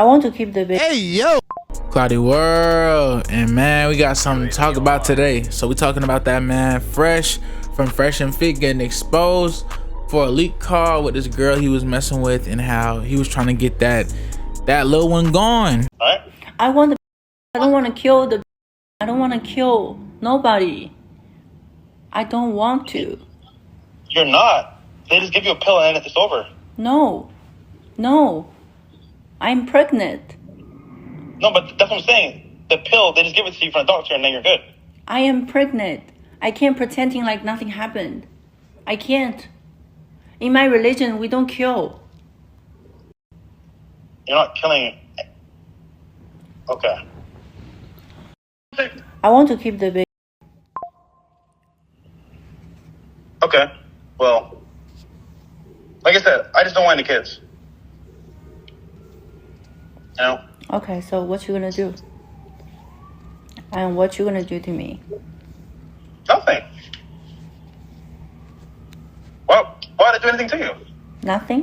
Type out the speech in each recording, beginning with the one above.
I want to keep the baby. Hey, yo. ClowdyWorld, and man, we got something to talk about today. So we talking about that man Fresh from FreshandFit getting exposed for a leak call with this girl he was messing with, and how he was trying to get that little one gone. I want the. I don't want to kill the. I don't want to kill nobody. I don't want to. You're not. They just give you a pill and it's over. No. I'm pregnant. No, but that's what I'm saying. The pill, they just give it to you from the doctor and then you're good. I am pregnant. I can't pretending like nothing happened. I can't. In my religion, we don't kill. You're not killing. Okay. I want to keep the baby. Okay. Well, like I said, I just don't want any kids. You know? Okay, so what you gonna do? And what you gonna do to me? Nothing. Well, why did I do anything to you? Nothing?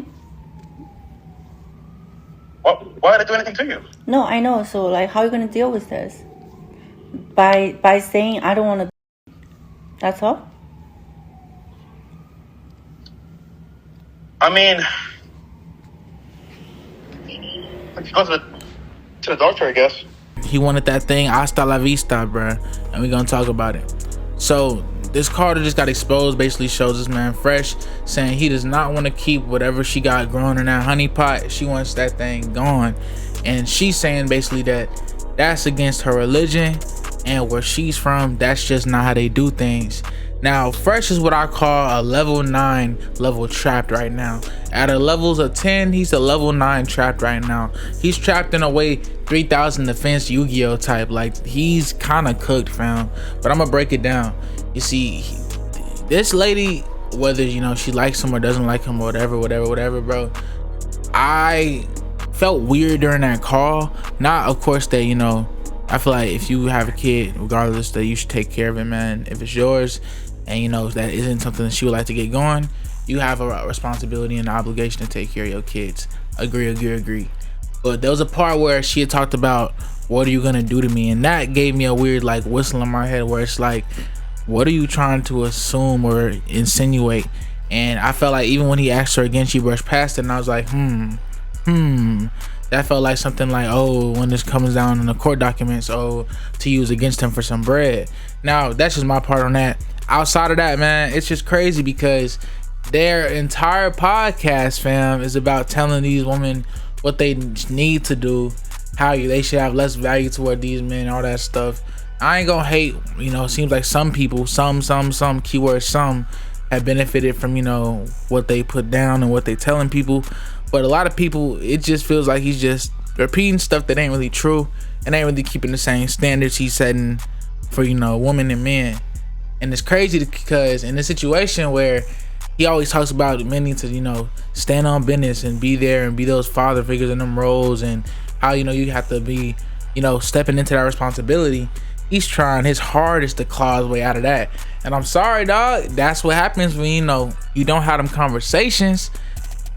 Why did I do anything to you? No, I know. So like, how are you gonna deal with this? By saying I don't want to. That's all. I mean, I could go to the doctor, I guess. He wanted that thing hasta la vista, bruh, and we gonna talk about it. So this call that just got exposed basically shows this man Fresh saying he does not want to keep whatever she got growing in that honey pot. She wants that thing gone, and she's saying basically that that's against her religion, and where she's from, that's just not how they do things. Now Fresh is what I call a level 9 level trapped right now. At a levels of 10, he's a level 9 trapped right now. He's trapped in a way 3000 defense Yu-Gi-Oh type. Like, he's kind of cooked, fam. But I'm gonna break it down. You see, this lady, whether you know she likes him or doesn't like him or whatever, bro, I felt weird during that call. Not, of course, that, you know, I feel like if you have a kid, regardless, that you should take care of it, man. If it's yours and you know that isn't something that she would like to get going, you have a responsibility and an obligation to take care of your kids. Agree. But there was a part where she had talked about, what are you gonna do to me? And that gave me a weird like whistle in my head, where it's like, what are you trying to assume or insinuate? And I felt like even when he asked her again, she brushed past it, and I was like, that felt like something like, oh, when this comes down in the court documents, oh, to use against him for some bread. Now that's just my part on that. Outside of that, man, it's just crazy because their entire podcast, fam, is about telling these women what they need to do, how they should have less value toward these men, all that stuff. I ain't gonna hate, you know, it seems like some people, some keyword some, have benefited from, you know, what they put down and what they telling people. But a lot of people, it just feels like he's just repeating stuff that ain't really true and ain't really keeping the same standards he's setting for, you know, women and men. And it's crazy because in a situation where he always talks about men need to, you know, stand on business and be there and be those father figures in them roles, and how, you know, you have to be, you know, stepping into that responsibility. He's trying his hardest to claw his way out of that. And I'm sorry, dog, that's what happens when, you know, you don't have them conversations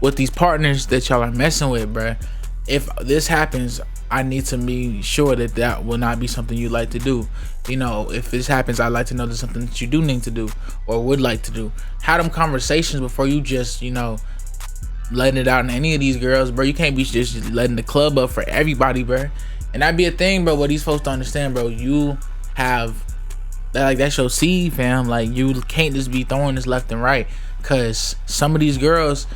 with these partners that y'all are messing with, bruh. If this happens, I need to be sure that that will not be something you like to do. You know, if this happens, I'd like to know there's something that you do need to do or would like to do. Have them conversations before you just, you know, letting it out in any of these girls, bro. You can't be just letting the club up for everybody, bro. And that'd be a thing, bro. What these folks don't understand, bro, you have that, like, that's your seed, fam. Like, you can't just be throwing this left and right, because some of these girls,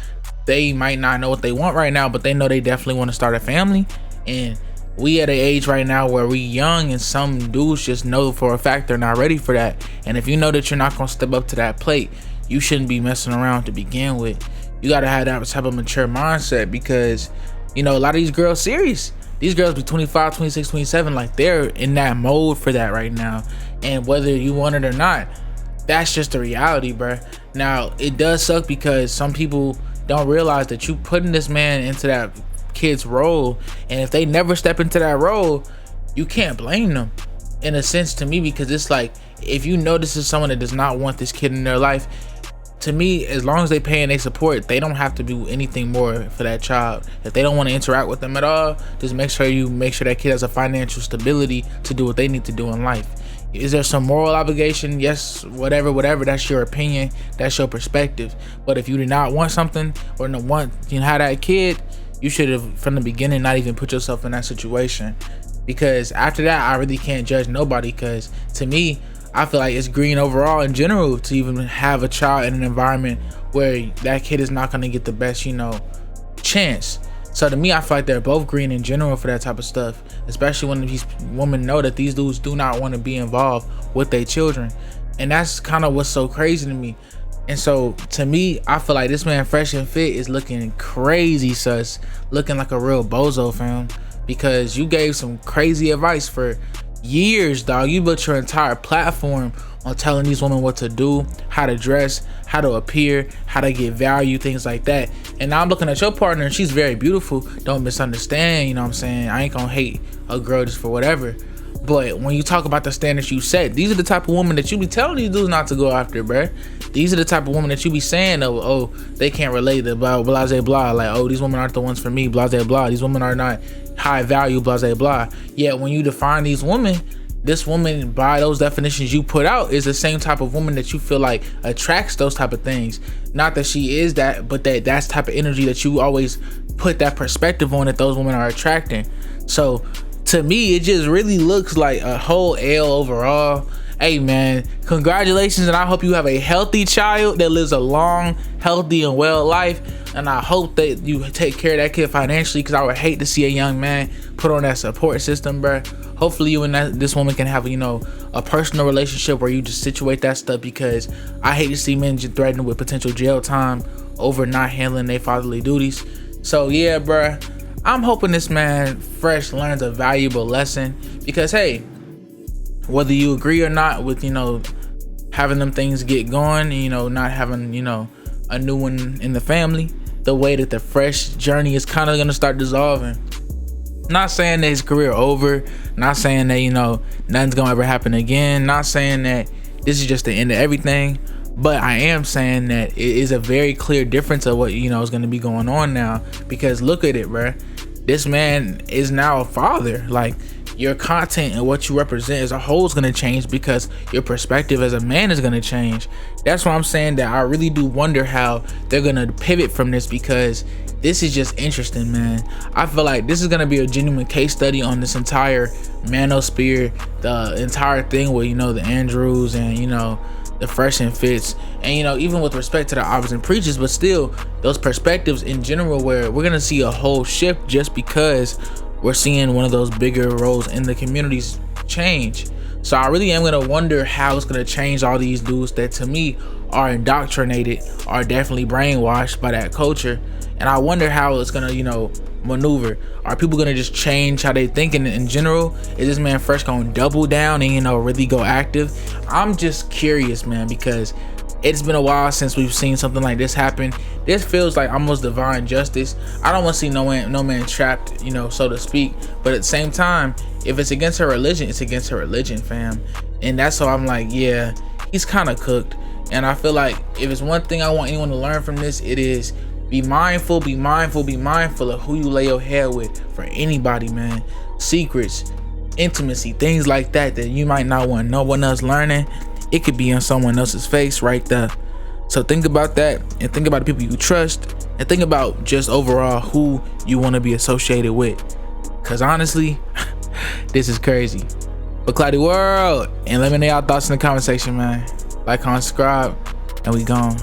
they might not know what they want right now, but they know they definitely want to start a family. And we at an age right now where we young, and some dudes just know for a fact they're not ready for that. And if you know that you're not gonna step up to that plate, you shouldn't be messing around to begin with. You gotta have that type of mature mindset, because, you know, a lot of these girls serious. These girls be 25, 26, 27, like, they're in that mode for that right now. And whether you want it or not, that's just the reality, bruh. Now, it does suck because some people don't realize that you putting this man into that kid's role, and if they never step into that role, you can't blame them in a sense, to me, because it's like, if you know this is someone that does not want this kid in their life, to me, as long as they pay and they support, they don't have to do anything more for that child. If they don't want to interact with them at all, just make sure that kid has a financial stability to do what they need to do in life. Is there some moral obligation? Yes, whatever, that's your opinion, that's your perspective. But if you do not want something or don't want, have that kid, you should have from the beginning not even put yourself in that situation. Because after that, I really can't judge nobody, because to me, I feel like it's green overall in general to even have a child in an environment where that kid is not going to get the best, chance. So to me, I feel like they're both green in general for that type of stuff, especially when these women know that these dudes do not want to be involved with their children. And that's kind of what's so crazy to me. And so to me, I feel like this man Fresh and Fit is looking crazy sus, looking like a real bozo, fam, because you gave some crazy advice for years, dog. You built your entire platform on telling these women what to do, how to dress, how to appear, how to get value, things like that. And now I'm looking at your partner and she's very beautiful. Don't misunderstand, you know what I'm saying? I ain't gonna hate a girl just for whatever. But when you talk about the standards you set, these are the type of women that you be telling these dudes not to go after, bruh. These are the type of women that you be saying, oh, they can't relate to blah, blah, blah, blah. Like, oh, these women aren't the ones for me, blah, blah, blah. These women are not high value, blah, blah, blah. Yet when you define these women, this woman, by those definitions you put out, is the same type of woman that you feel like attracts those type of things. Not that she is that, but that's type of energy that you always put that perspective on that those women are attracting. So to me, it just really looks like a whole L overall. Hey man, congratulations, and I hope you have a healthy child that lives a long, healthy, and well life. And I hope that you take care of that kid financially, because I would hate to see a young man put on that support system, bruh. Hopefully you and this woman can have, a personal relationship where you just situate that stuff, because I hate to see men just threatened with potential jail time over not handling their fatherly duties. So yeah, bruh, I'm hoping this man Fresh learns a valuable lesson, because hey, whether you agree or not with, having them things get going, and, not having, a new one in the family, the way that the Fresh journey is kind of going to start dissolving. Not saying that his career over, not saying that, nothing's going to ever happen again, not saying that this is just the end of everything, but I am saying that it is a very clear difference of what, is going to be going on now. Because look at it, bruh. This man is now a father. Like, your content and what you represent as a whole is going to change, because your perspective as a man is going to change. That's why I'm saying that I really do wonder how they're going to pivot from this, because this is just interesting, man. I feel like this is going to be a genuine case study on this entire manosphere, the entire thing with, the Andrews and, the Fresh and Fits, and even with respect to the opposite preachers, but still those perspectives in general, where we're going to see a whole shift just because we're seeing one of those bigger roles in the communities change. So I really am gonna wonder how it's gonna change all these dudes that to me are indoctrinated, are definitely brainwashed by that culture. And I wonder how it's gonna, maneuver. Are people gonna just change how they think in general? Is this man Fresh gonna double down and, really go active? I'm just curious, man, because it's been a while since we've seen something like this happen. This feels like almost divine justice. I don't want to see no man trapped, so to speak. But at the same time, if it's against her religion, it's against her religion, fam. And that's why I'm like, yeah, he's kind of cooked. And I feel like if it's one thing I want anyone to learn from this, it is be mindful of who you lay your head with for anybody, man. Secrets, intimacy, things like that you might not want no one else learning. It could be on someone else's face right there. So think about that, and think about the people you trust, and think about just overall who you want to be associated with. Because honestly, this is crazy. But ClowdyWorld, and let me know y'all thoughts in the comment section, man. Like, comment, subscribe, and we gone.